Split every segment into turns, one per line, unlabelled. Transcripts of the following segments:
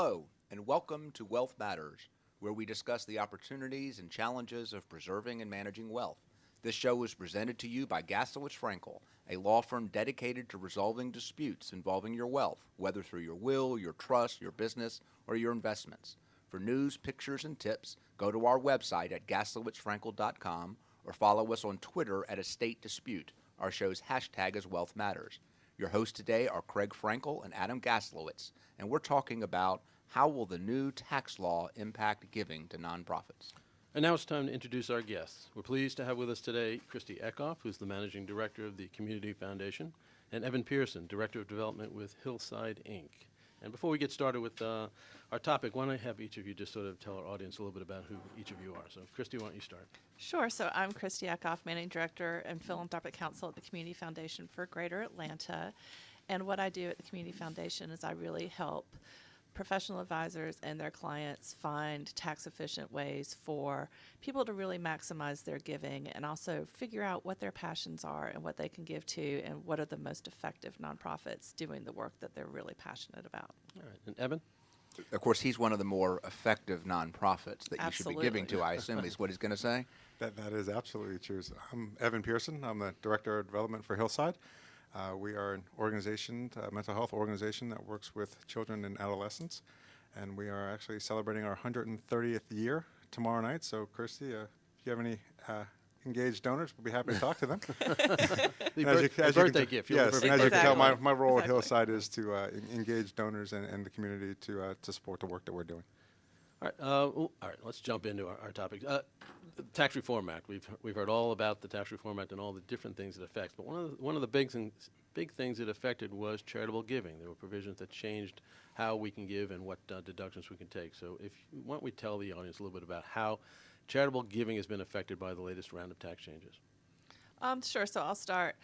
Hello, and welcome to Wealth Matters, where we discuss the opportunities and challenges of preserving and managing wealth. This show is presented to you by Gaslowitz Frankel, a law firm dedicated to resolving disputes involving your wealth, whether through your will, your trust, your business, or your investments. For news, pictures, and tips, go to our website at gaslowitzfrankel.com or follow us on Twitter at Estate Dispute. Our show's hashtag is Wealth Matters. Your hosts today are Craig Frankel and Adam Gaslowitz, and we're talking about how will the new tax law impact giving to nonprofits.
And now it's time to introduce our guests. We're pleased to have with us today Christy Eckoff, who's the Managing Director of the Community Foundation, and Evan Pearson, Director of Development with Hillside, Inc. And before we get started with our topic, why don't I have each of you just sort of tell our audience a little bit about who each of you are. So, Christy, why don't you start?
Sure. So I'm Christy Eckoff, Managing Director and Philanthropic Counsel at the Community Foundation for Greater Atlanta. And what I do at the Community Foundation is I really help professional advisors and their clients find tax-efficient ways for people to really maximize their giving and also figure out what their passions are and what they can give to and what are the most effective nonprofits doing the work that they're really passionate about.
All right. And Evan?
Of course, he's one of the more effective nonprofits that you should be giving to, I assume, is what he's going to say.
That is absolutely true. So I'm Evan Pearson. I'm the Director of Development for Hillside. We are an organization, a mental health organization that works with children and adolescents, and we are actually celebrating our 130th year tomorrow night. So, Kirsty, if you have any engaged donors, we'll be happy to talk to them.
Birthday gift.
Yes, and as you can tell, my role at
Exactly.
Hillside is to engage donors and the community to support the work that we're doing.
All right, let's jump into our topic. Tax Reform Act. We've heard all about the Tax Reform Act and all the different things it affects. But one of the big things it affected was charitable giving. There were provisions that changed how we can give and what deductions we can take. So why don't we tell the audience a little bit about how charitable giving has been affected by the latest round of tax changes?
Sure. So I'll start.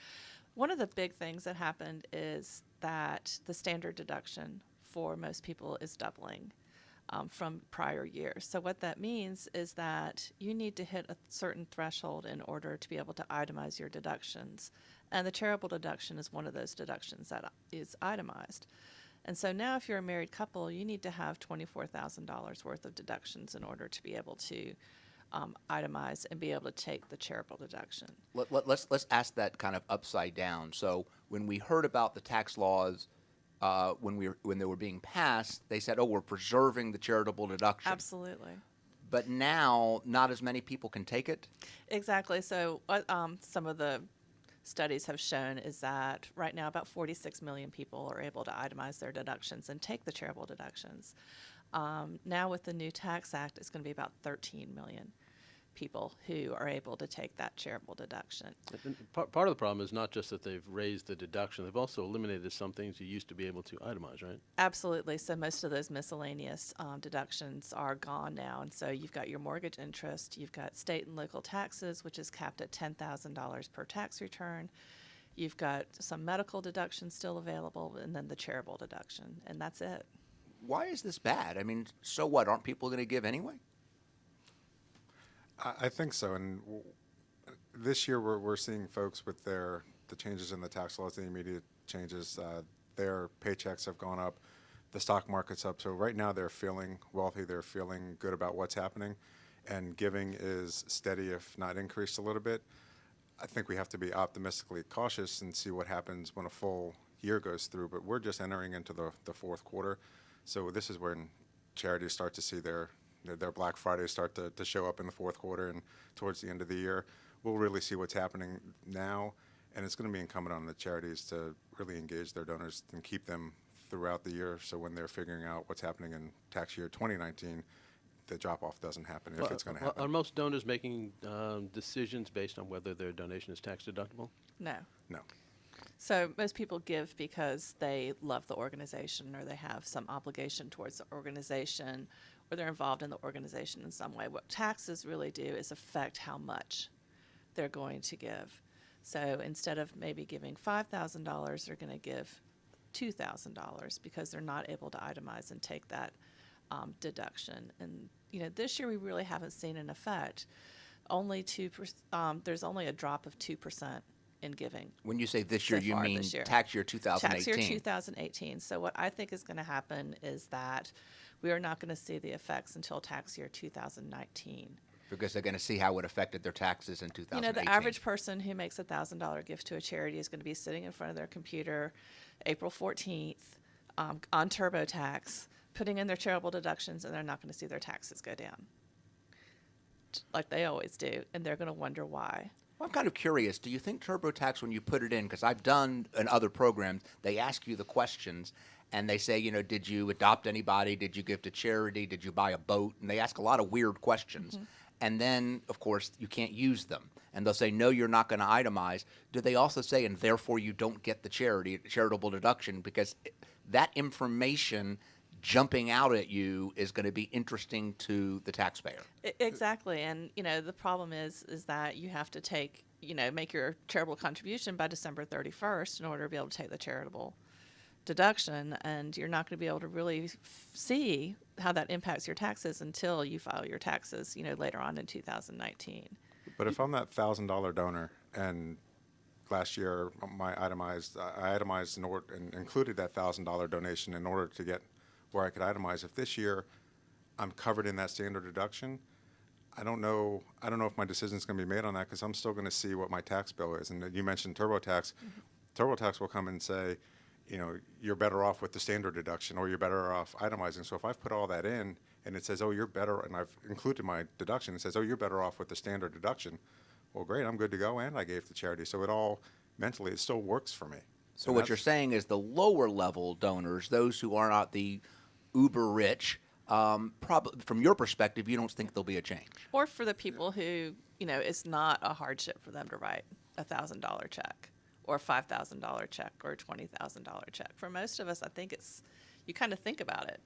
One of the big things that happened is that the standard deduction for most people is doubling from prior years. So what that means is that you need to hit a certain threshold in order to be able to itemize your deductions. And the charitable deduction is one of those deductions that is itemized. And so now if you're a married couple, you need to have $24,000 worth of deductions in order to be able to itemize and be able to take the charitable deduction.
Let's ask that kind of upside down. So when we heard about the tax laws, when they were being passed, they said, "Oh, we're preserving the charitable deduction."
Absolutely.
But now, not as many people can take it.
Exactly. So what some of the studies have shown is that right now about 46 million people are able to itemize their deductions and take the charitable deductions. Now with the new tax act, it's going to be about 13 million people who are able to take that charitable deduction.
And part of the problem is not just that they've raised the deduction, they've also eliminated some things you used to be able to itemize, right?
Absolutely. So most of those miscellaneous deductions are gone now. And so you've got your mortgage interest, you've got state and local taxes, which is capped at $10,000 per tax return. You've got some medical deductions still available, and then the charitable deduction, and that's it.
Why is this bad? I mean, so what? Aren't people going to give anyway?
I think so, and this year we're seeing folks with the changes in the tax laws, the immediate changes. Their paychecks have gone up, the stock market's up. So right now they're feeling wealthy, they're feeling good about what's happening, and giving is steady, if not increased a little bit. I think we have to be optimistically cautious and see what happens when a full year goes through. But we're just entering into the fourth quarter, so this is when charities start to see their Black Fridays start to show up in the fourth quarter, and towards the end of the year, we'll really see what's happening now, and it's going to be incumbent on the charities to really engage their donors and keep them throughout the year, so when they're figuring out what's happening in tax year 2019, the drop-off doesn't happen, if it's going to happen.
Are most donors making decisions based on whether their donation is tax deductible?
No.
No.
So most people give because they love the organization or they have some obligation towards the organization or they're involved in the organization in some way. What taxes really do is affect how much they're going to give. So instead of maybe giving $5,000, they're going to give $2,000 because they're not able to itemize and take that deduction. And this year we really haven't seen an effect. Only 2%. There's only a drop of 2% in giving.
When you say this year,
So
you
far
mean
this year.
tax year 2018.
Tax year 2018. So what I think is going to happen is that we are not going to see the effects until tax year 2019.
Because they're going to see how it affected their taxes in 2018.
The average person who makes a $1,000 gift to a charity is going to be sitting in front of their computer April 14th on TurboTax, putting in their charitable deductions, and they're not going to see their taxes go down like they always do, and they're going to wonder why.
Well, I'm kind of curious. Do you think TurboTax, when you put it in, because I've done in other programs, they ask you the questions, and they say, did you adopt anybody? Did you give to charity? Did you buy a boat? And they ask a lot of weird questions. Mm-hmm. And then, of course, you can't use them. And they'll say, no, you're not going to itemize. Do they also say, and therefore you don't get the charitable deduction? Because that information jumping out at you is going to be interesting to the taxpayer.
Exactly. And, the problem is that you have to make your charitable contribution by December 31st in order to be able to take the charitable deduction. And you're not going to be able to really see how that impacts your taxes until you file your taxes, later on in 2019.
But if I'm that $1,000 donor and last year I itemized and included that $1,000 donation in order to get where I could itemize. If this year I'm covered in that standard deduction, I don't know if my decision is going to be made on that because I'm still going to see what my tax bill is. And you mentioned TurboTax. Mm-hmm. TurboTax will come and say, you're better off with the standard deduction or you're better off itemizing. So if I've put all that in and it says, oh, you're better, and I've included my deduction, it says, oh, you're better off with the standard deduction. Well, great, I'm good to go, and I gave to charity. So it still works for me.
So what you're saying is the lower level donors, those who are not the uber rich, probably from your perspective, you don't think there'll be a change.
Or for the people who, it's not a hardship for them to write a $1,000 check or a $5,000 check or a $20,000 check. For most of us, I think you kind of think about it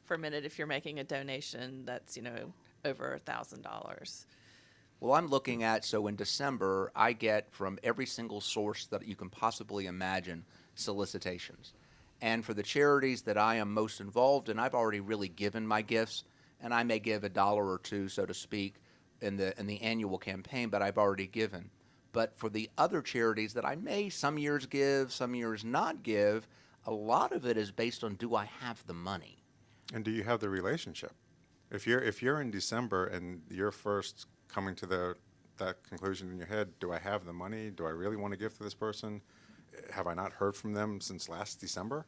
for a minute if you're making a donation that's, over $1,000.
Well, I'm looking at, so in December, I get from every single source that you can possibly imagine solicitations. And for the charities that I am most involved in, I've already really given my gifts, and I may give $1 or $2, so to speak, in the annual campaign, but I've already given. But for the other charities that I may some years give, some years not give, a lot of it is based on, do I have the money?
And do you have the relationship? If you're in December and you're first coming to that conclusion in your head, do I have the money? Do I really want to give to this person? Have I not heard from them since last December?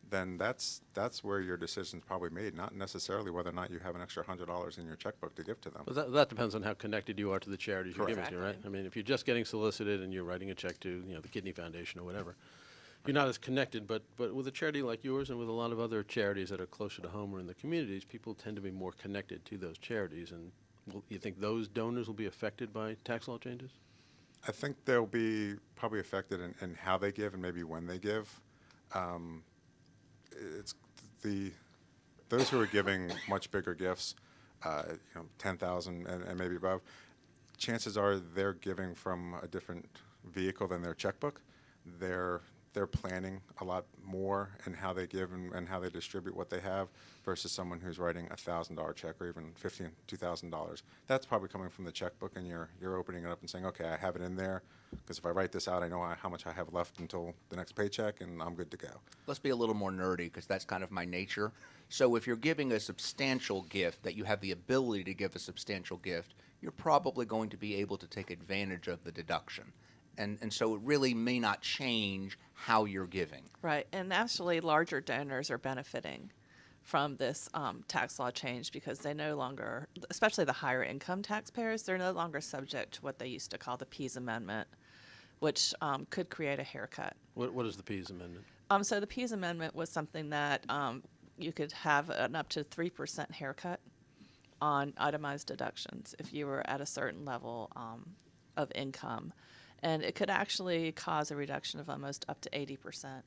Then that's where your decision's probably made, not necessarily whether or not you have an extra $100 in your checkbook to give to them.
But that depends on how connected you are to the charities you're giving to, right?
Exactly.
I mean, if you're just getting solicited and you're writing a check to, the Kidney Foundation or whatever, you're not as connected. But with a charity like yours and with a lot of other charities that are closer to home or in the communities, people tend to be more connected to those charities. And you think those donors will be affected by tax law changes?
I think they'll be probably affected in how they give and maybe when they give. It's those who are giving much bigger gifts, $10,000 and maybe above. Chances are they're giving from a different vehicle than their checkbook. They're planning a lot more in how they give and how they distribute what they have versus someone who's writing a $1,000 check or even $2,000. That's probably coming from the checkbook, and you're opening it up and saying, okay, I have it in there because if I write this out, I know how much I have left until the next paycheck, and I'm good to go.
Let's be a little more nerdy because that's kind of my nature. So if you're giving a substantial gift, that you have the ability to give a substantial gift, you're probably going to be able to take advantage of the deduction. And so it really may not change how you're giving.
Right. And actually, larger donors are benefiting from this tax law change because they no longer, especially the higher income taxpayers, they're no longer subject to what they used to call the Pease Amendment, which could create a haircut.
What is the Pease Amendment?
So the Pease Amendment was something that you could have an up to 3% haircut on itemized deductions if you were at a certain level of income. And it could actually cause a reduction of almost up to 80%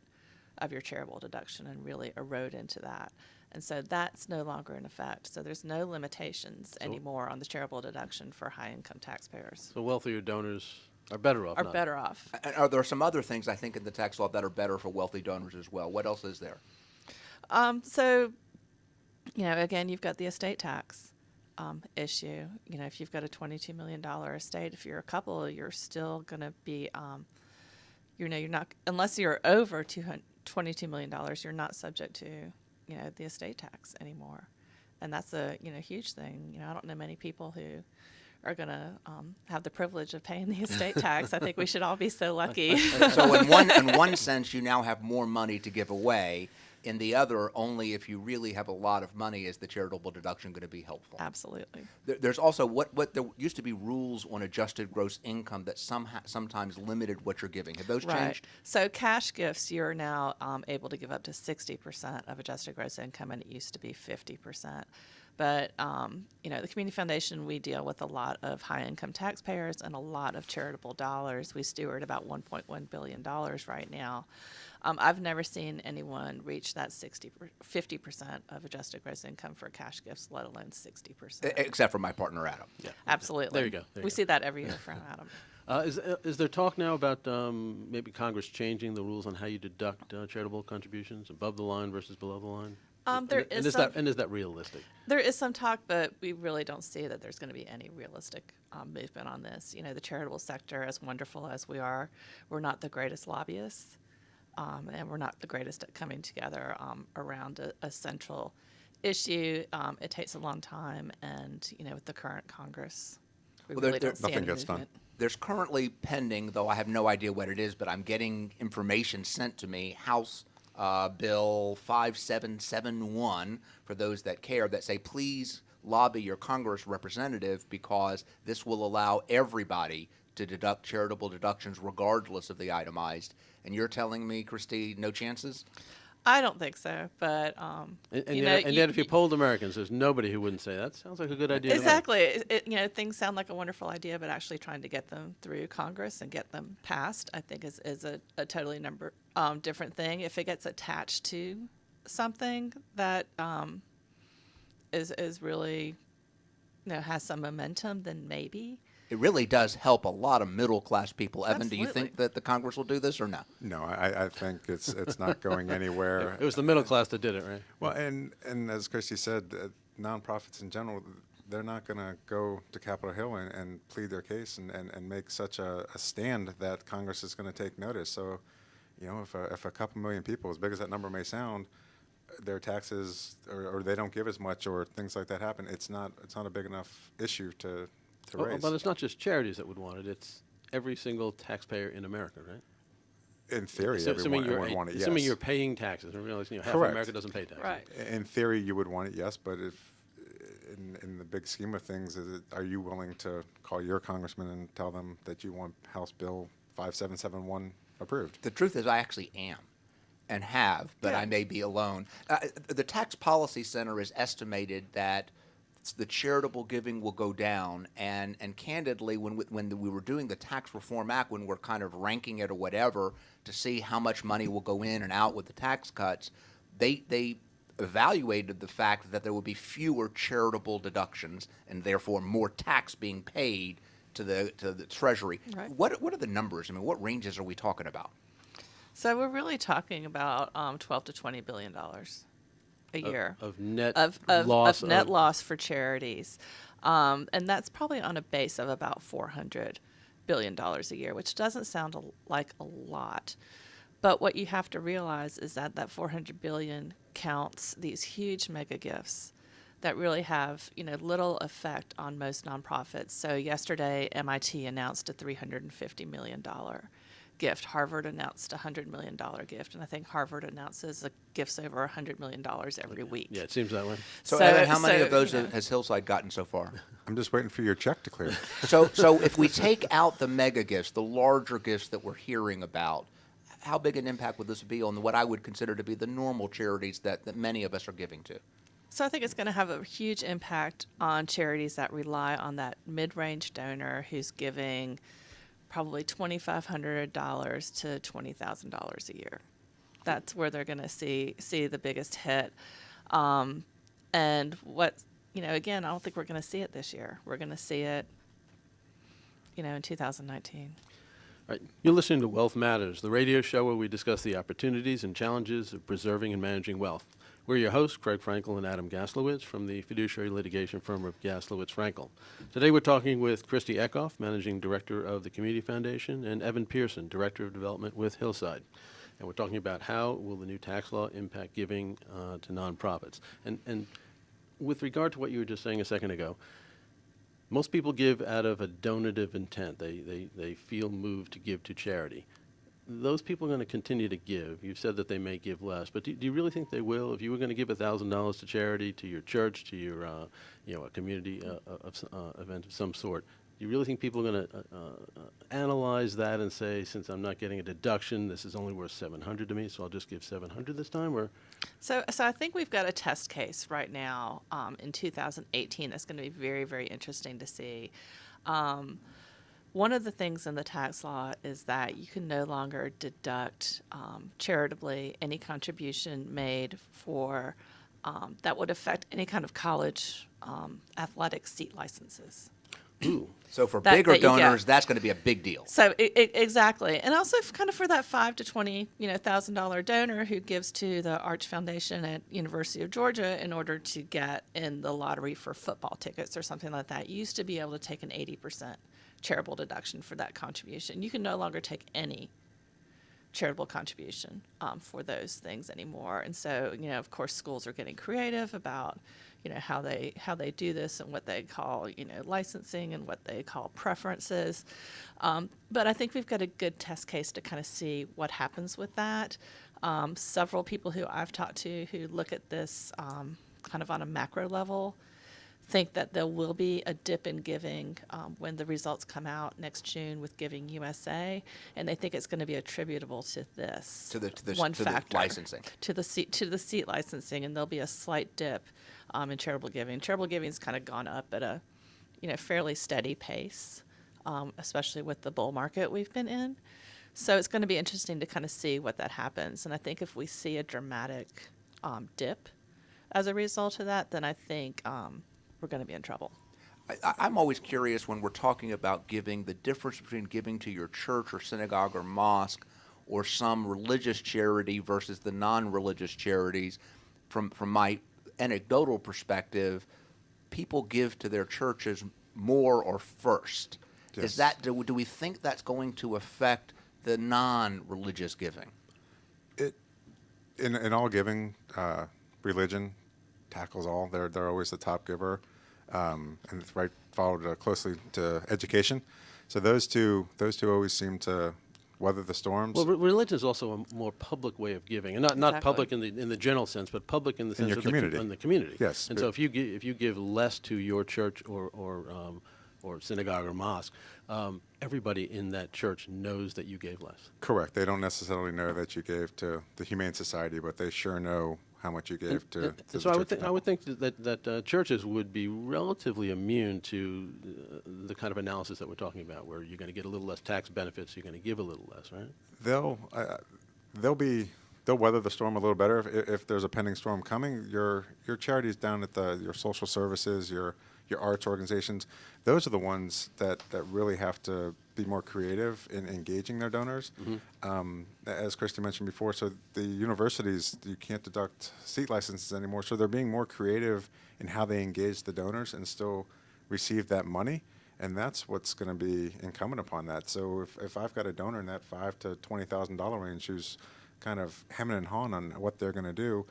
of your charitable deduction and really erode into that. And so that's no longer in effect. So there's no limitations anymore on the charitable deduction for high-income taxpayers.
So wealthier donors are better off.
Better off.
And are there some other things, I think, in the tax law that are better for wealthy donors as well? What else is there?
So, again, you've got the estate tax issue. If you've got a $22 million estate, if you're a couple, you're still going to be, you're not, unless you're over $22 million, you're not subject to the estate tax anymore. And that's a, huge thing. I don't know many people who are going to have the privilege of paying the estate tax. I think we should all be so lucky.
So in one sense, you now have more money to give away. In the other, only if you really have a lot of money is the charitable deduction going to be helpful.
Absolutely.
There's also what there used to be rules on adjusted gross income that sometimes limited what you're giving. Have those
Right.
changed?
So cash gifts, you're now able to give up to 60% of adjusted gross income, and it used to be 50%. But, the Community Foundation, we deal with a lot of high-income taxpayers and a lot of charitable dollars. We steward about $1.1 billion right now. I've never seen anyone reach that 50% of adjusted gross income for cash gifts, let alone 60%.
Except for my partner, Adam.
Yeah.
Absolutely.
There you go.
We see that every year from Adam.
Is there talk now about maybe Congress changing the rules on how you deduct charitable contributions above the line versus below the line? Is that realistic?
There is some talk, but we really don't see that there's going to be any realistic movement on this. The charitable sector, as wonderful as we are, we're not the greatest lobbyists, and we're not the greatest at coming together around a central issue. It takes a long time, and with the current Congress, we really don't see
nothing
any
gets done.
movement.
There's currently pending, though I have no idea what it is, but I'm getting information sent to me, House Bill 5771, for those that care, that say, please lobby your Congress representative because this will allow everybody to deduct charitable deductions regardless of the itemized. And you're telling me, Christy, no chances?
I don't think so, but
Yet if you polled Americans, there's nobody who wouldn't say that sounds like a good idea. to me."
Exactly. Things sound like a wonderful idea, but actually trying to get them through Congress and get them passed, I think, is a totally different thing. If it gets attached to something that is really, has some momentum, then maybe.
It really does help a lot of middle-class people. Evan, do you
Absolutely.
think that the Congress will do this or no?
No, I think it's not going anywhere.
It was the middle class that did it, right?
Well, and as Christy said, nonprofits in general, they're not going to go to Capitol Hill and plead their case and make such a stand that Congress is going to take notice. So, if a couple million people, as big as that number may sound, their taxes or they don't give as much or things like that happen, it's not a big enough issue to raise.
But it's not just charities that would want it; it's every single taxpayer in America, right?
In theory,
Assuming
everyone would want it, yes.
Assuming you're paying taxes, and realize half of
Correct.
America doesn't pay taxes.
Right.
In theory, you would want it, yes, but if in the big scheme of things, are you willing to call your congressman and tell them that you want House Bill 5771 approved?
The truth is I actually am and have, but
Yeah.
I may be alone. The Tax Policy Center has estimated that the charitable giving will go down, and candidly, when we were doing the Tax Reform Act, when we're kind of ranking it or whatever to see how much money will go in and out with the tax cuts, they evaluated the fact that there would be fewer charitable deductions and therefore more tax being paid to the Treasury.
Right.
What are the numbers? I mean, what ranges are we talking about?
So we're really talking about $12 to $20 billion a year
Of net
of
loss.
net loss for charities, and that's probably on a base of about $400 billion a year, which doesn't sound like a lot. But what you have to realize is that $400 billion counts these huge mega gifts that really have little effect on most nonprofits. So yesterday, MIT announced a $350 million gift. Harvard announced a $100 million gift, and I think Harvard announces gifts over $100 million every week.
Yeah, it seems that way.
So,
So-
Evan, how many
so,
of those
you know.
has Hillside gotten so far?
I'm just waiting for your check to clear.
So if we take out the mega gifts, the larger gifts that we're hearing about, how big an impact would this be on what I would consider to be the normal charities that many of us are giving to?
So I think it's going to have a huge impact on charities that rely on that mid-range donor who's giving probably $2,500 to $20,000 a year. That's where they're going to see the biggest hit. And what, again, I don't think we're going to see it this year. We're going to see it, in 2019.
All right. You're listening to Wealth Matters, the radio show where we discuss the opportunities and challenges of preserving and managing wealth. We're your hosts, Craig Frankel and Adam Gaslowitz from the fiduciary litigation firm of Gaslowitz Frankel. Today we're talking with Christy Eckoff, Managing Director of the Community Foundation, and Evan Pearson, Director of Development with Hillside. and we're talking about how will the new tax law impact giving to nonprofits. And with regard to what you were just saying a second ago, most people give out of a donative intent. They feel moved to give to charity. Those people are going to continue to give. You've said that they may give less, but do you really think they will? If you were going to give $1,000 to charity, to your church, to your a community event of some sort, do you really think people are going to analyze that and say, since I'm not getting a deduction, this is only worth $700 to me, so I'll just give $700 this time? Or
So I think we've got a test case right now in 2018 that's going to be very, very interesting to see. One of the things in the tax law is that you can no longer deduct charitably any contribution made for that would affect any kind of college athletic seat licenses.
ooh,
So for
That-
bigger
that you get.
donors, that's going to be a big deal.
So exactly, and also kind of for that $5,000 to $20,000 donor who gives to the Arch Foundation at University of Georgia in order to get in the lottery for football tickets or something like that. You used to be able to take an 80% charitable deduction for that contribution. You can no longer take any charitable contribution for those things anymore. And so, of course, schools are getting creative about, how they do this and what they call, licensing and what they call preferences. But I think we've got a good test case to kind of see what happens with that. Several people who I've talked to who look at this kind of on a macro level think that there will be a dip in giving when the results come out next June with Giving USA, and they think it's going to be attributable to this
To the
one
to
factor,
the licensing.
to the seat licensing, and there'll be a slight dip in charitable giving. Charitable giving's kind of gone up at a fairly steady pace, especially with the bull market we've been in. So it's going to be interesting to kind of see what that happens, and I think if we see a dramatic dip as a result of that, then I think we're going to be in trouble.
I'm always curious when we're talking about giving, the difference between giving to your church or synagogue or mosque or some religious charity versus the non-religious charities. From my anecdotal perspective, people give to their churches more or first.
Yes.
Is that do we think that's going to affect the non-religious giving?
In all giving, religion tackles all. They're always the top giver, and it's right followed closely to education. So those two always seem to weather the storms.
well, religion is also a more public way of giving, and not
Exactly.
public in the general sense, but public in the sense
your
of
community.
in the community.
Yes,
And
but-
so if you give less to your church or synagogue or mosque, everybody in that church knows that you gave less.
Correct. They don't necessarily know that you gave to the Humane Society, but they sure know how much you gave to.
And
the
so I would
church.
think that churches would be relatively immune to the kind of analysis that we're talking about, where you're going to get a little less tax benefits, you're going to give a little less, right?
They'll weather the storm a little better if there's a pending storm coming. Your charities down at your social services, your arts organizations, those are the ones that really have to be more creative in engaging their donors. As Christy mentioned before, so the universities, you can't deduct seat licenses anymore, so they're being more creative in how they engage the donors and still receive that money. And that's what's going to be incumbent upon that. So if I've got a donor in that $5,000 to $20,000 range who's kind of hemming and hawing on what they're going to do,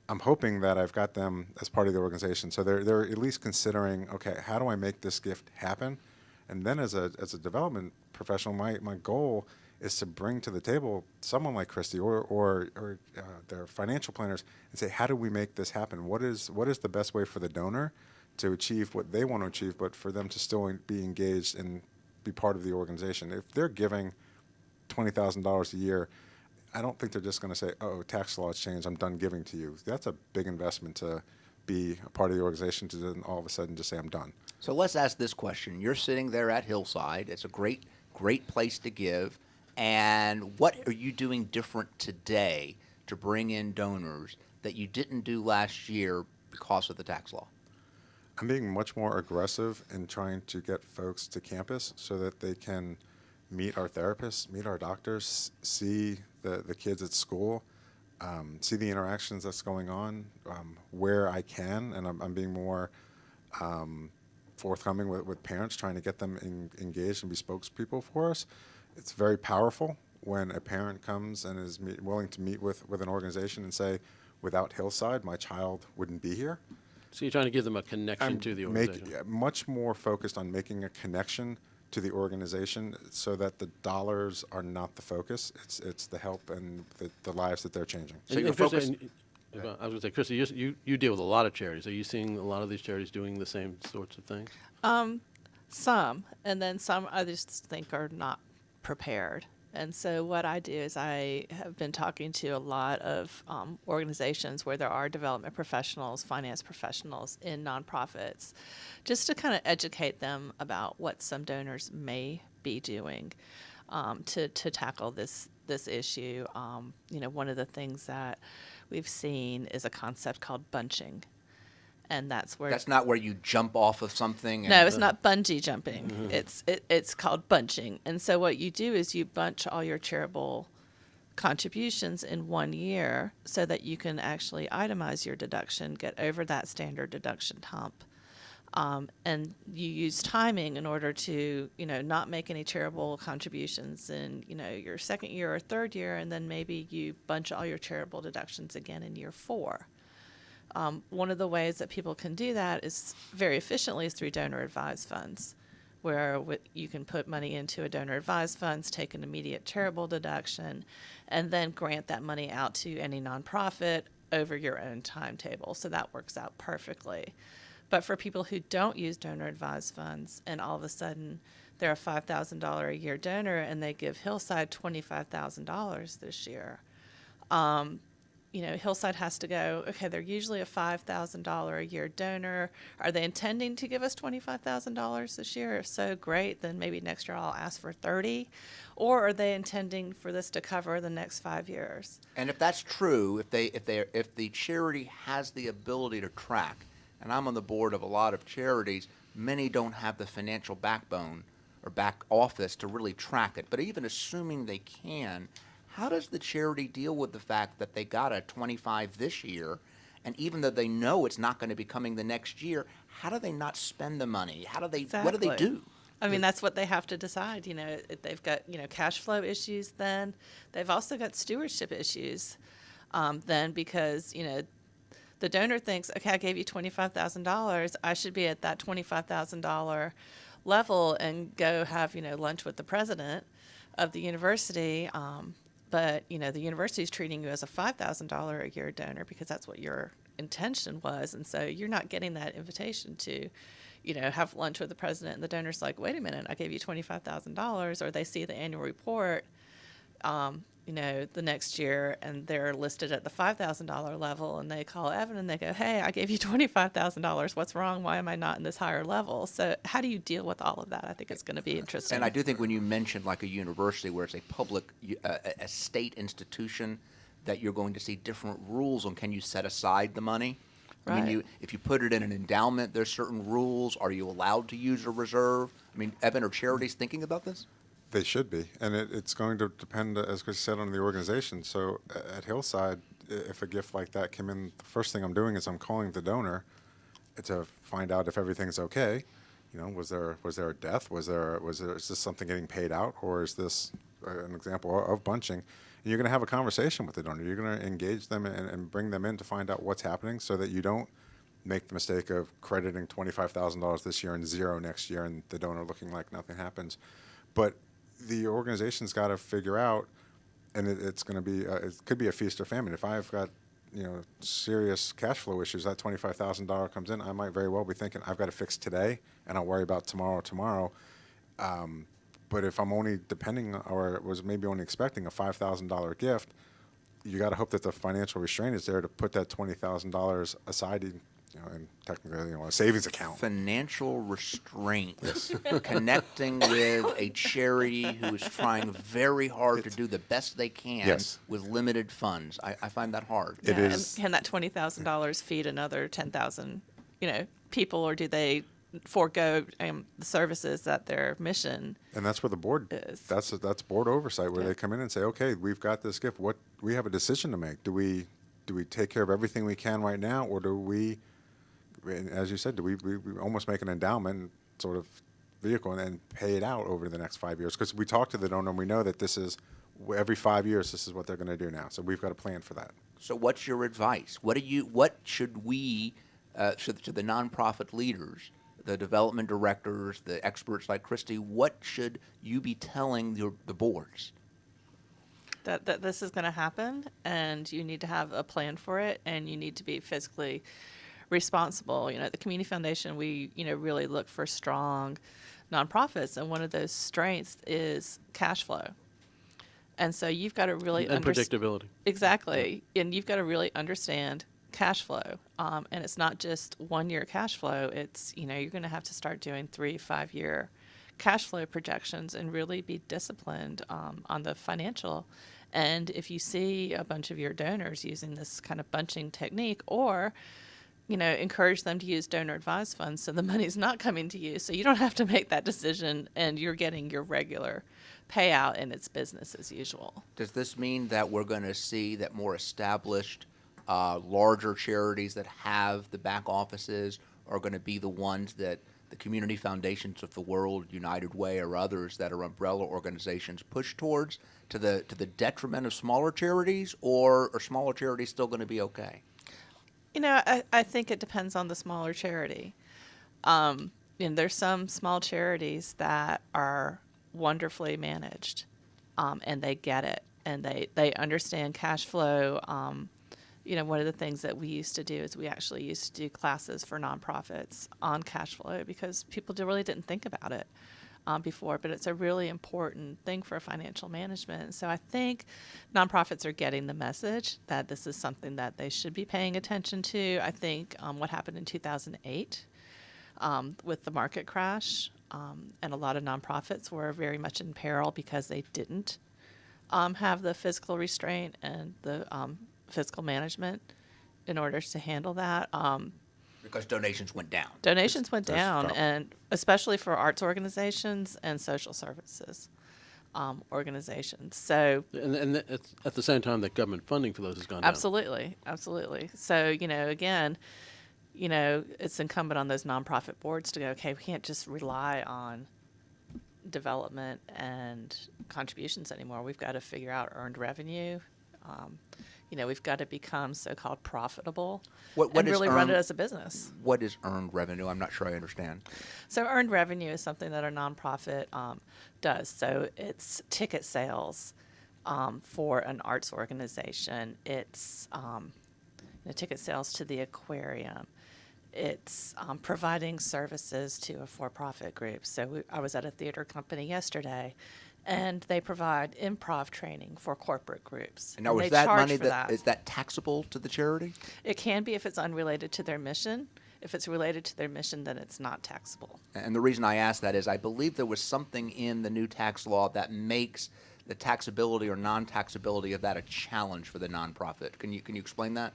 I'm hoping that I've got them as part of the organization. So they're at least considering, okay, how do I make this gift happen? And then as a development professional, my goal is to bring to the table someone like Christy or their financial planners and say, how do we make this happen? What is the best way for the donor to achieve what they want to achieve, but for them to still be engaged and be part of the organization? If they're giving $20,000 a year, I don't think they're just going to say, oh, tax laws changed, I'm done giving to you. That's a big investment to be a part of the organization to then all of a sudden just say, I'm done.
So let's ask this question. You're sitting there at Hillside. It's a great place to give. And what are you doing different today to bring in donors that you didn't do last year because of the tax law?
I'm being much more aggressive in trying to get folks to campus so that they can meet our therapists, meet our doctors, see the kids at school, see the interactions that's going on where I can, and I'm being more forthcoming with parents, trying to get them engaged and be spokespeople for us. It's very powerful when a parent comes and is willing to meet with an organization and say, without Hillside, my child wouldn't be here.
So you're trying to give them a connection to the organization.
Much more focused on making a connection to the organization so that the dollars are not the focus. It's the help and the lives that they're changing.
So your
Christy,
focus.
I was going to say, Christy, you deal with a lot of charities. Are you seeing a lot of these charities doing the same sorts of things?
Some, and then some I just think are not prepared. And so what I do is I have been talking to a lot of organizations where there are development professionals, finance professionals in nonprofits, just to kind of educate them about what some donors may be doing to tackle this issue. One of the things that we've seen is a concept called bunching. And that's
Not where you jump off of something. And
no, it's not bungee jumping. It's called bunching. And so what you do is you bunch all your charitable contributions in 1 year so that you can actually itemize your deduction, get over that standard deduction hump. And you use timing in order to, not make any charitable contributions in, your second year or third year, and then maybe you bunch all your charitable deductions again in year 4. One of the ways that people can do that is very efficiently is through donor advised funds, where you can put money into a donor advised funds, take an immediate charitable deduction, and then grant that money out to any nonprofit over your own timetable. So that works out perfectly. But for people who don't use donor advised funds and all of a sudden they're a $5,000 a year donor and they give Hillside $25,000 this year, Hillside has to go, okay, they're usually a $5,000 a year donor. Are they intending to give us $25,000 this year? If so, great. Then maybe next year I'll ask for 30. Or are they intending for this to cover the next 5 years?
And if that's true, if the charity has the ability to track, and I'm on the board of a lot of charities, many don't have the financial backbone or back office to really track it. But even assuming they can, how does the charity deal with the fact that they got a 25 this year, and even though they know it's not going to be coming the next year, how do they not spend the money? How do they?
Exactly.
What do they do?
I mean, that's what they have to decide. If they've got cash flow issues. Then they've also got stewardship issues. Then because the donor thinks, okay, I gave you $25,000, I should be at that $25,000 level and go have lunch with the president of the university. But the university is treating you as a $5,000 a year donor because that's what your intention was, and so you're not getting that invitation to, have lunch with the president. And the donor's like, wait a minute, I gave you $25,000, or they see the annual report, the next year, and they're listed at the $5,000 level, and they call Evan and they go, hey, I gave you $25,000. What's wrong? Why am I not in this higher level? So how do you deal with all of that? I think it's going to be interesting.
And I do think when you mentioned like a university where it's a public, a state institution, that you're going to see different rules on can you set aside the money. I mean, if you put it in an endowment, there's certain rules. Are you allowed to use a reserve? I mean, Evan, are charities thinking about this?
They should be, and it's going to depend, as Chris said, on the organization. So at Hillside, if a gift like that came in, the first thing I'm doing is I'm calling the donor to find out if everything's okay. Was there a death? Is this something getting paid out, or is this an example of bunching? And you're going to have a conversation with the donor. You're going to engage them and bring them in to find out what's happening, so that you don't make the mistake of crediting $25,000 this year and $0 next year, and the donor looking like nothing happens. But the organization's got to figure out, and it's going to be, it could be a feast or famine. If I've got, serious cash flow issues, that $25,000 comes in, I might very well be thinking, I've got to fix today, and I'll worry about tomorrow. But if I'm only depending, or was maybe only expecting a $5,000 gift, you got to hope that the financial restraint is there to put that $20,000 aside, and technically, a savings account.
Financial restraint. Connecting with a charity who is trying very hard to do the best they can with limited funds. I find that hard.
It is. And can that $20,000 feed another 10,000, people, or do they forego the services that their mission?
And that's where the board
is.
That's board oversight, where they come in and say, okay, we've got this gift. What we have a decision to make. Do we take care of everything we can right now, or do we? As you said, we almost make an endowment sort of vehicle and then pay it out over the next 5 years? Because we talk to the donor and we know that this is every 5 years, this is what they're going to do now. So we've got a plan for that.
So what's your advice? What should we, to the nonprofit leaders, the development directors, the experts like Christy, what should you be telling the boards?
That this is going to happen, and you need to have a plan for it, and you need to be fiscally responsible. At the Community Foundation, we really look for strong nonprofits, and one of those strengths is cash flow. And so you've got to really
and predictability.
Exactly, and you've got to really understand cash flow. And it's not just 1 year cash flow. It's you're going to have to start doing 3-5 year cash flow projections and really be disciplined on the financial. And if you see a bunch of your donors using this kind of bunching technique, or encourage them to use donor advised funds so the money's not coming to you, so you don't have to make that decision and you're getting your regular payout and it's business as usual.
Does this mean that we're going to see that more established, larger charities that have the back offices are going to be the ones that the community foundations of the world, United Way or others that are umbrella organizations, push towards to the detriment of smaller charities, or are smaller charities still going to be okay?
I think it depends on the smaller charity. There's some small charities that are wonderfully managed, and they get it, and they understand cash flow. One of the things that we used to do is we actually used to do classes for nonprofits on cash flow because people really didn't think about it before, but it's a really important thing for financial management. So I think nonprofits are getting the message that this is something that they should be paying attention to. I think what happened in 2008 with the market crash, and a lot of nonprofits were very much in peril because they didn't have the fiscal restraint and the fiscal management in order to handle that.
Because donations went down.
Donations went
There's
down,
trouble.
and especially for arts organizations and social services organizations. So
And it's at the same time that government funding for those has gone down.
absolutely. So, again, it's incumbent on those nonprofit boards to go, okay, we can't just rely on development and contributions anymore. We've got to figure out earned revenue. We've got to become so-called profitable and
is
really run it
earned-
as a business.
What is earned revenue? I'm not sure I understand.
So earned revenue is something that a nonprofit does. So it's ticket sales for an arts organization. It's ticket sales to the aquarium. It's providing services to a for-profit group. So I was at a theater company yesterday, and they provide improv training for corporate groups.
And now,
and
is
they
that
charge
money
for that.
is that taxable to the charity?
It can be if it's unrelated to their mission. If it's related to their mission, then it's not taxable.
And the reason I ask that is I believe there was something in the new tax law that makes the taxability or non-taxability of that a challenge for the nonprofit. Can you explain that?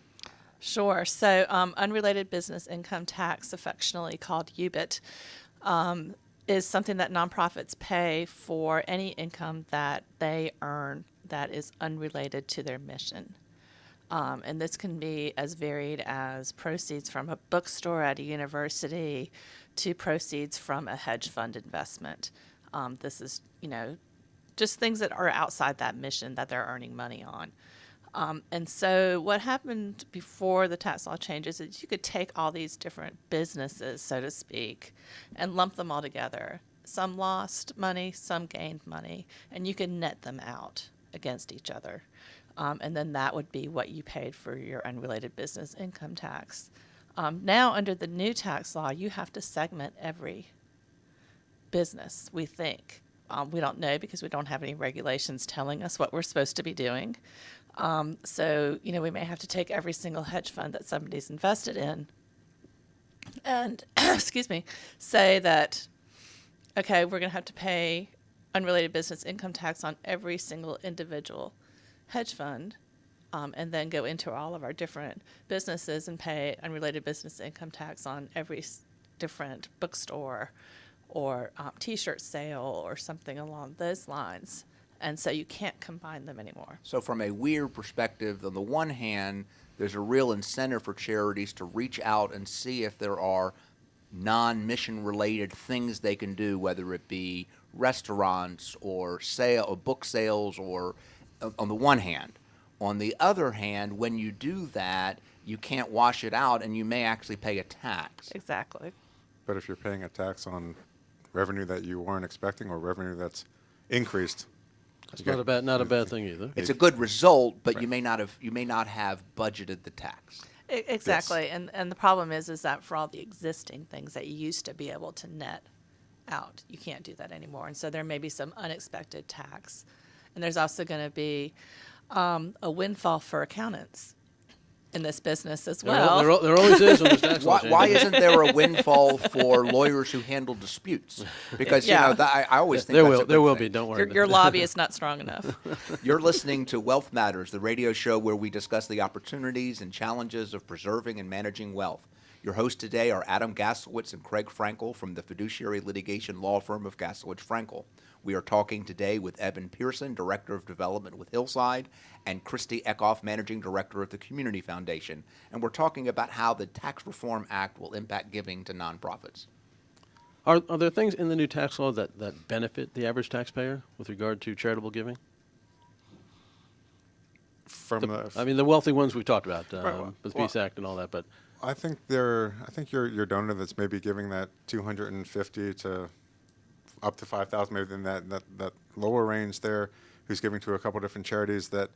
Sure. So unrelated business income tax, affectionately called UBIT, is something that nonprofits pay for any income that they earn that is unrelated to their mission. And this can be as varied as proceeds from a bookstore at a university to proceeds from a hedge fund investment. This is, just things that are outside that mission that they're earning money on. And so what happened before the tax law changes is you could take all these different businesses, so to speak, and lump them all together. Some lost money, some gained money, and you can net them out against each other. And then that would be what you paid for your unrelated business income tax. Now, under the new tax law, you have to segment every business, we think. We don't know because we don't have any regulations telling us what we're supposed to be doing. So, we may have to take every single hedge fund that somebody's invested in and, say that, okay, we're going to have to pay unrelated business income tax on every single individual hedge fund, and then go into all of our different businesses and pay unrelated business income tax on every different bookstore or T-shirt sale or something along those lines. And so you can't combine them anymore.
So from a weird perspective, on the one hand, there's a real incentive for charities to reach out and see if there are non-mission related things they can do, whether it be restaurants or book sales or on the one hand. On the other hand, when you do that, you can't wash it out and you may actually pay a tax.
Exactly.
But if you're paying a tax on revenue that you weren't expecting or revenue that's increased,
It's not a bad thing either.
It's a good result, but you may not have budgeted the tax.
Exactly. And the problem is that for all the existing things that you used to be able to net out, you can't do that anymore. And so there may be some unexpected tax. And there's also going to be a windfall for accountants in this business as well.
There always is when there's tax law
Why
changes.
isn't there a windfall for lawyers who handle disputes? Because
Yeah.
I always think
There
that's a
will
good
there will
thing.
be. Don't worry.
Your lobby is not strong enough.
You're listening to Wealth Matters, the radio show where we discuss the opportunities and challenges of preserving and managing wealth. Your hosts today are Adam Gaslowitz and Craig Frankel from the fiduciary litigation law firm of Gaslowitz Frankel. We are talking today with Evan Pearson, Director of Development with Hillside, and Christy Eckoff, Managing Director of the Community Foundation. And we're talking about how the Tax Reform Act will impact giving to nonprofits.
Are there things in the new tax law that benefit the average taxpayer with regard to charitable giving? The wealthy ones we talked about with Peace Act and all that, but
I think your donor that's maybe giving that 250 to up to 5,000, maybe in that lower range there, who's giving to a couple different charities, that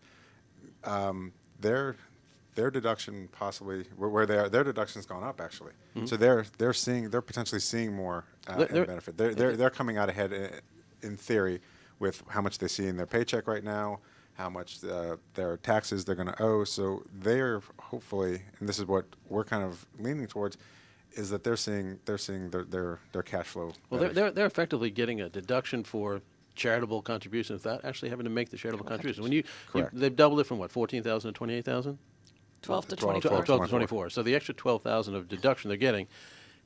their deduction possibly where they are, their deduction's gone up actually. Mm-hmm. So they're potentially seeing more in benefit. They're coming out ahead in theory with how much they see in their paycheck right now, how much their taxes they're going to owe. So they're hopefully, and this is what we're kind of leaning towards, is that they're seeing their cash flow.
Well, they're effectively getting a deduction for charitable contributions without actually having to make the charitable contribution. When they've doubled it from what, 14,000 to 28,000?
12 to 24.
12 to 24. So the extra 12,000 of deduction they're getting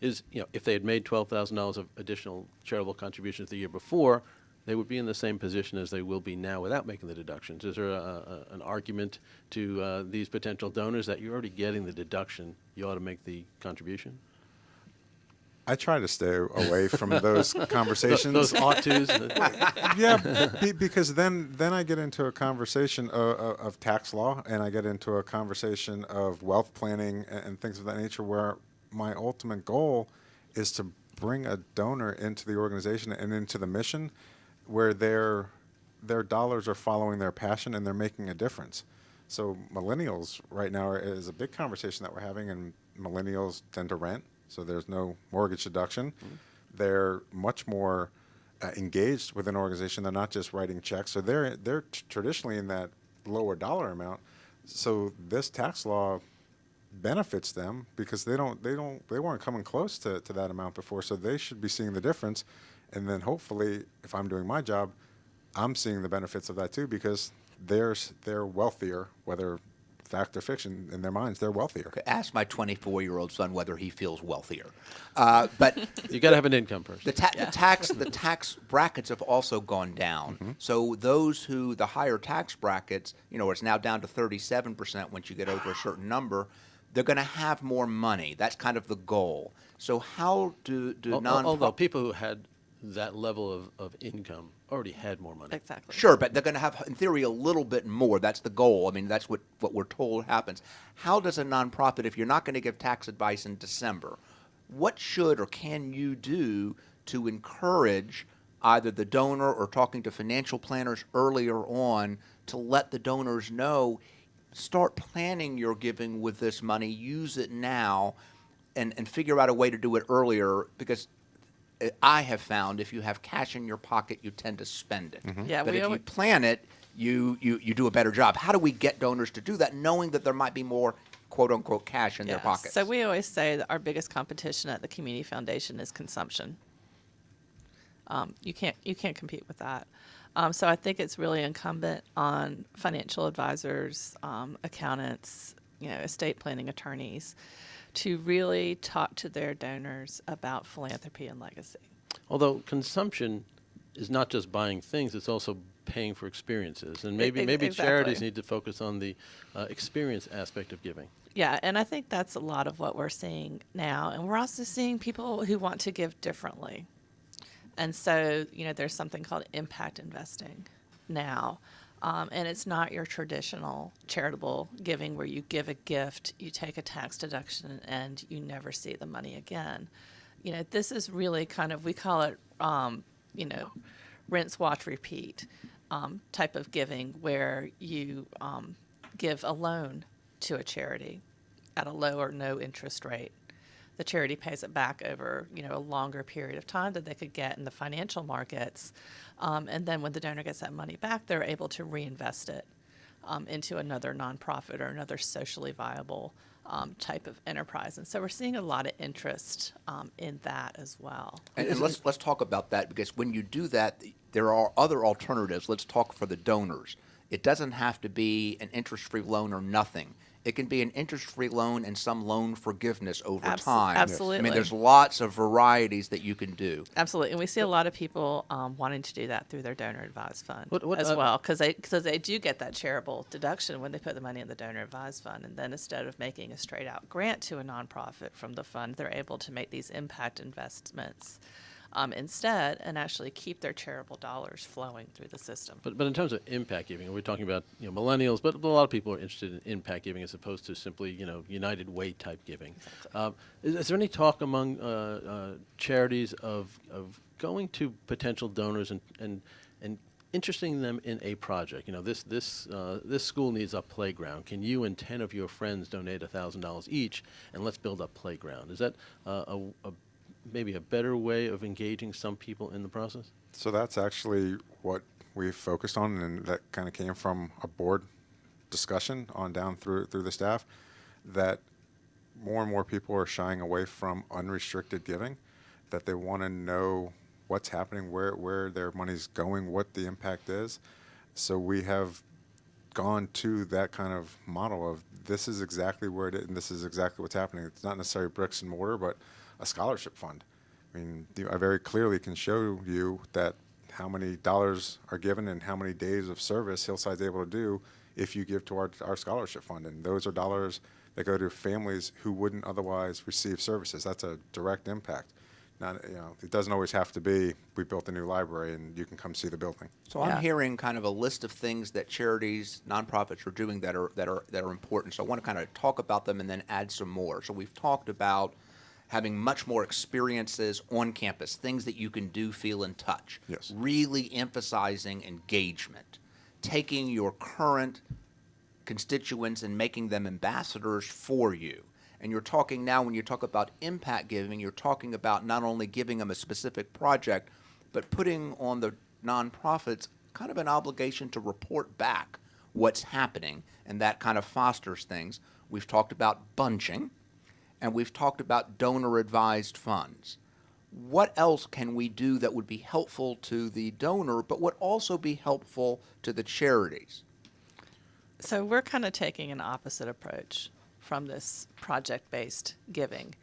is, if they had made $12,000 of additional charitable contributions the year before, they would be in the same position as they will be now without making the deductions. Is there an argument to these potential donors that you're already getting the deduction, you ought to make the contribution?
I try to stay away from those conversations.
Those ought tos.
Yeah, because then I get into a conversation of tax law, and I get into a conversation of wealth planning and things of that nature, where my ultimate goal is to bring a donor into the organization and into the mission where their dollars are following their passion and they're making a difference. So millennials right now is a big conversation that we're having, and millennials tend to rent. So there's no mortgage deduction. Mm-hmm. They're much more engaged with an organization. They're not just writing checks. So they're traditionally in that lower dollar amount. So this tax law benefits them because they weren't coming close to that amount before. So they should be seeing the difference. And then hopefully, if I'm doing my job, I'm seeing the benefits of that too, because they're wealthier, whether fact or fiction, in their minds, they're wealthier.
Okay, ask my 24-year-old son whether he feels wealthier. But
you got to have an income first.
The tax brackets have also gone down. Mm-hmm. So the higher tax brackets, it's now down to 37% once you get over a certain number. They're going to have more money. That's kind of the goal. So how do
although people who had that level of income already had more money.
Exactly.
Sure, but they're going to have, in theory, a little bit more. That's the goal. I mean, that's what we're told happens. How does a nonprofit, if you're not going to give tax advice in December, what should or can you do to encourage either the donor or talking to financial planners earlier on to let the donors know, start planning your giving with this money, use it now, and figure out a way to do it earlier, because I have found if you have cash in your pocket, you tend to spend it.
Mm-hmm. Yeah,
but if you plan it, you do a better job. How do we get donors to do that, knowing that there might be more quote-unquote cash in their pockets?
So we always say that our biggest competition at the Community Foundation is consumption. You can't compete with that. So I think it's really incumbent on financial advisors, accountants, estate planning attorneys, to really talk to their donors about philanthropy and legacy.
Although consumption is not just buying things, it's also paying for experiences. And maybe
Exactly.
charities need to focus on the experience aspect of giving.
Yeah, and I think that's a lot of what we're seeing now. And we're also seeing people who want to give differently. And so, there's something called impact investing now. And it's not your traditional charitable giving where you give a gift, you take a tax deduction, and you never see the money again. This is really kind of, we call it, rinse, wash, repeat type of giving where you give a loan to a charity at a low or no interest rate. The charity pays it back over, a longer period of time that they could get in the financial markets. And then when the donor gets that money back, they're able to reinvest it into another nonprofit or another socially viable type of enterprise. And so we're seeing a lot of interest in that as well.
And let's talk about that, because when you do that, there are other alternatives. Let's talk for the donors. It doesn't have to be an interest-free loan or nothing. It can be an interest-free loan and some loan forgiveness over time.
Absolutely.
I mean, there's lots of varieties that you can do.
Absolutely. And we see a lot of people wanting to do that through their donor advised fund
What,
as well, because they do get that charitable deduction when they put the money in the donor advised fund. And then instead of making a straight out grant to a nonprofit from the fund, they're able to make these impact investments instead and actually keep their charitable dollars flowing through the system.
But in terms of impact giving, we're talking about millennials, but a lot of people are interested in impact giving as opposed to simply United Way type giving.
Exactly.
Is there any talk among charities of going to potential donors and interesting them in a project? This school needs a playground. Can you and 10 of your friends donate $1,000 each, and let's build a playground? Is that maybe a better way of engaging some people in the process?
So that's actually what we've focused on, and that kind of came from a board discussion on down through the staff, that more and more people are shying away from unrestricted giving, that they want to know what's happening, where their money's going, what the impact is. So we have gone to that kind of model of this is exactly where it is and this is exactly what's happening. It's not necessarily bricks and mortar, but a scholarship fund. I mean, I very clearly can show you that how many dollars are given and how many days of service Hillside's able to do if you give to our scholarship fund. And those are dollars that go to families who wouldn't otherwise receive services. That's a direct impact. Not, it doesn't always have to be we built a new library and you can come see the building.
So I'm hearing kind of a list of things that charities, nonprofits are doing that are important. So I want to kind of talk about them and then add some more. So we've talked about having much more experiences on campus, things that you can do, feel, and touch.
Yes.
Really emphasizing engagement, taking your current constituents and making them ambassadors for you. And you're talking now, when you talk about impact giving, you're talking about not only giving them a specific project, but putting on the nonprofits kind of an obligation to report back what's happening, and that kind of fosters things. We've talked about bunching, and we've talked about donor-advised funds. What else can we do that would be helpful to the donor, but would also be helpful to the charities?
So we're kind of taking an opposite approach from this project-based giving.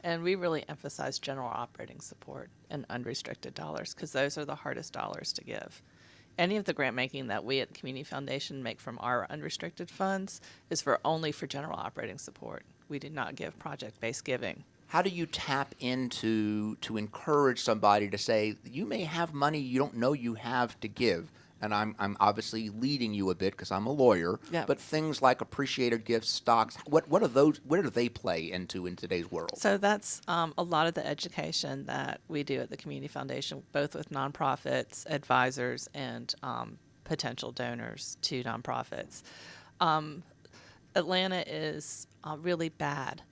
And we really emphasize general operating support and unrestricted dollars because those are the hardest dollars to give. Any of the grant making that we at the Community Foundation make from our unrestricted funds is only for general operating support. We do not give project-based giving.
How do you tap into to encourage somebody to say, you may have money you don't know you have to give? And I'm obviously leading you a bit because I'm a lawyer.
Yeah.
But things like appreciated gifts, stocks, what are those? Where do they play into in today's world?
So that's a lot of the education that we do at the Community Foundation, both with nonprofits, advisors, and potential donors to nonprofits. Atlanta is really bad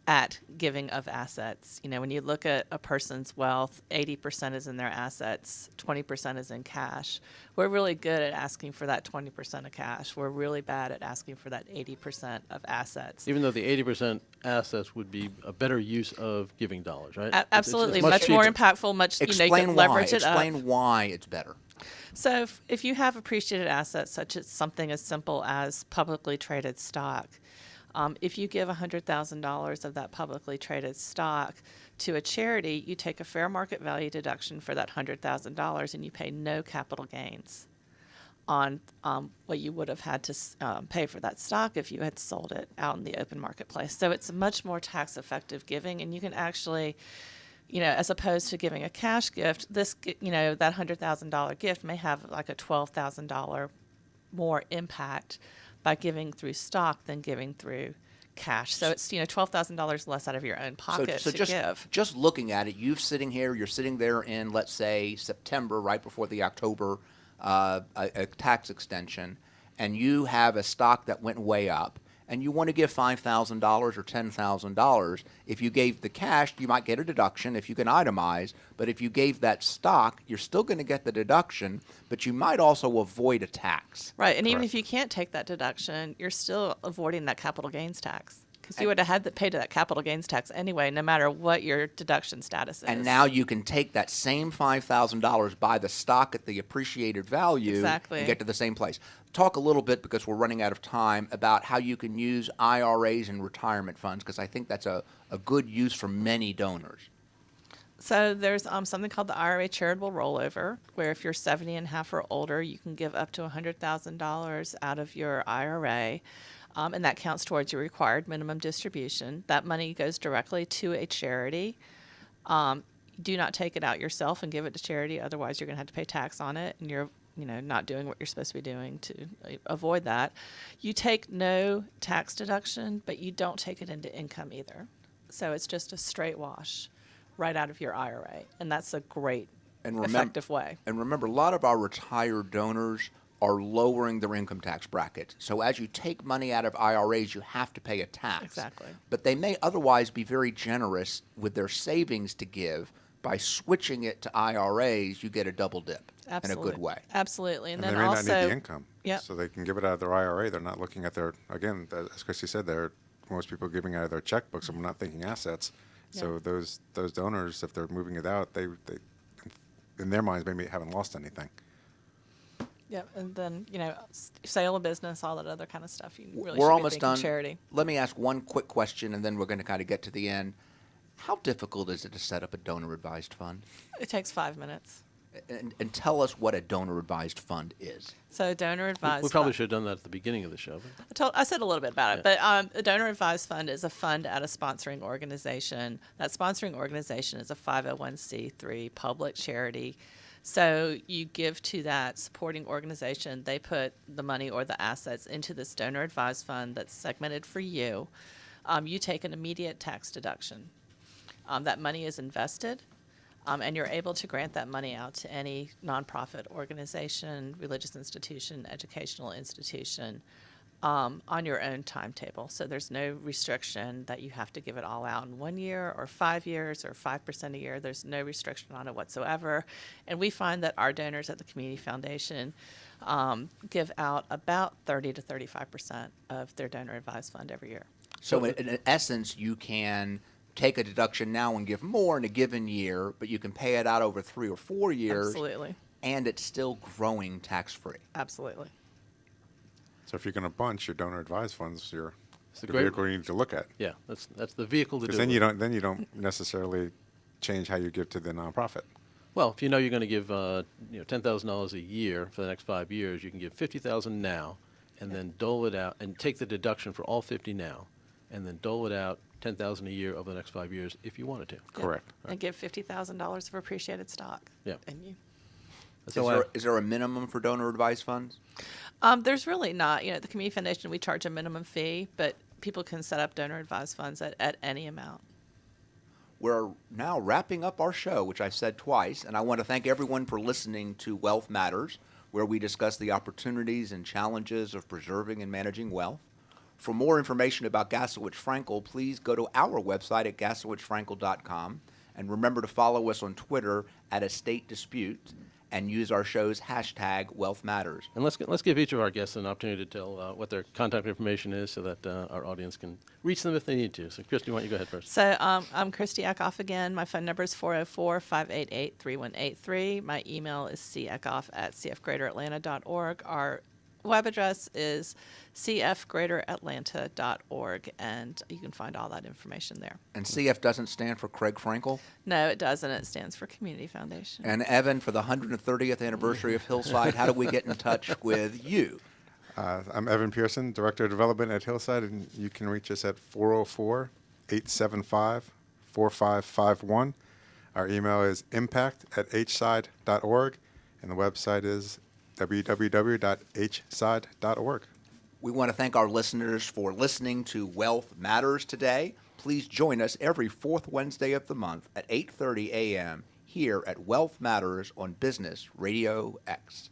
at giving of assets. When you look at a person's wealth, 80% is in their assets, 20% is in cash. We're really good at asking for that 20% of cash. We're really bad at asking for that 80% of assets.
Even though the 80% assets would be a better use of giving dollars, right?
Absolutely,
It's
much more impactful, you can leverage it up.
Explain why it's better.
So if you have appreciated assets, such as something as simple as publicly traded stock, if you give $100,000 of that publicly traded stock to a charity, you take a fair market value deduction for that $100,000 and you pay no capital gains on what you would have had to pay for that stock if you had sold it out in the open marketplace. So it's a much more tax effective giving, and you can actually as opposed to giving a cash gift, that $100,000 gift may have like a $12,000 more impact by giving through stock than giving through cash. So it's, $12,000 less out of your own pocket
so
to
just,
give.
Just looking at it, you're sitting there in, let's say, September, right before the October a tax extension, and you have a stock that went way up, and you want to give $5,000 or $10,000. If you gave the cash, you might get a deduction if you can itemize, but if you gave that stock, you're still going to get the deduction, but you might also avoid a tax.
Right, and even
Correct.
if you can't take that deduction, you're still avoiding that capital gains tax. Because you would have had to pay that capital gains tax anyway, no matter what your deduction status is.
And now you can take that same $5,000, buy the stock at the appreciated value,
Exactly.
and get to the same place. Talk a little bit, because we're running out of time, about how you can use IRAs and retirement funds, because I think that's a good use for many donors.
So there's something called the IRA Charitable Rollover, where if you're 70 and a half or older, you can give up to $100,000 out of your IRA. And that counts towards your required minimum distribution. That money goes directly to a charity. Do not take it out yourself and give it to charity, otherwise you're going to have to pay tax on it, and you're not doing what you're supposed to be doing to avoid that. You take no tax deduction, but you don't take it into income either. So it's just a straight wash right out of your IRA, and that's a great, effective way.
And remember, a lot of our retired donors are lowering their income tax bracket. So as you take money out of IRAs, you have to pay a tax.
Exactly.
But they may otherwise be very generous with their savings to give. By switching it to IRAs, you get a double dip in a good way.
Absolutely.
And
then
they may
also,
not need the income.
Yep.
So they can give it out of their IRA. They're not looking at their, again, as Christy said, most people are giving out of their checkbooks, and we're not thinking assets. So those donors, if they're moving it out, they in their minds maybe haven't lost anything.
Yep, and then sale of business, all that other kind of stuff. You really
We're
should
almost
be thinking
done.
Charity.
Let me ask one quick question, and then we're going to kind of get to the end. How difficult is it to set up a donor-advised fund?
It takes 5 minutes.
And tell us what a donor-advised fund is.
So donor advised.
We probably should have done that at the beginning of the show.
I said a little bit about it, but a donor advised fund is a fund at a sponsoring organization. That sponsoring organization is a 501c3 public charity. So you give to that supporting organization. They put the money or the assets into this donor advised fund that's segmented for you. You take an immediate tax deduction. That money is invested, and you're able to grant that money out to any nonprofit organization, religious institution, educational institution on your own timetable. So there's no restriction that you have to give it all out in 1 year or 5 years or 5% a year. There's no restriction on it whatsoever. And we find that our donors at the Community Foundation give out about 30 to 35% of their donor advised fund every year.
So in essence, you can take a deduction now and give more in a given year, but you can pay it out over 3 or 4 years.
Absolutely.
And it's still growing tax-free.
Absolutely.
So if you're going to bunch your donor advised funds,
It's a
the
great-
vehicle you need to look at.
Yeah, that's the vehicle to do
Because then
it.
you don't necessarily change how you give to the nonprofit.
Well, if you know you're going to give $10,000 a year for the next 5 years, you can give $50,000 now, and then dole it out and take the deduction for all 50 now, and then dole it out $10,000 a year over the next 5 years if you wanted to.
Yeah.
Correct.
And give $50,000 of appreciated stock.
Yeah.
And you.
That's how
Is there a minimum for donor advised funds?
There's really not. At the Community Foundation, we charge a minimum fee, but people can set up donor advised funds at any amount.
We're now wrapping up our show, which I've said twice, and I want to thank everyone for listening to Wealth Matters, where we discuss the opportunities and challenges of preserving and managing wealth. For more information about Gaslowitz Frankel, please go to our website at gaslowitzfrankel.com, and remember to follow us on Twitter at Estate Dispute, and use our show's hashtag Wealth Matters.
And let's give each of our guests an opportunity to tell what their contact information is so that our audience can reach them if they need to. So, Christy, why don't you go ahead first?
So I'm Christy Eckoff again. My phone number is 404-588-3183. My email is ceckoff@cfgreateratlanta.org. Our web address is cfgreateratlanta.org, and you can find all that information there.
And CF doesn't stand for Craig Frankel.
No, it doesn't. It stands for Community Foundation.
And Evan, for the 130th anniversary of Hillside, how do we get in touch with you?
I'm Evan Pearson, Director of Development at Hillside, and you can reach us at 404-875-4551. Our email is impact@hside.org, and the website is www.hside.org.
We want to thank our listeners for listening to Wealth Matters today. Please join us every fourth Wednesday of the month at 8:30 a.m. here at Wealth Matters on Business Radio X.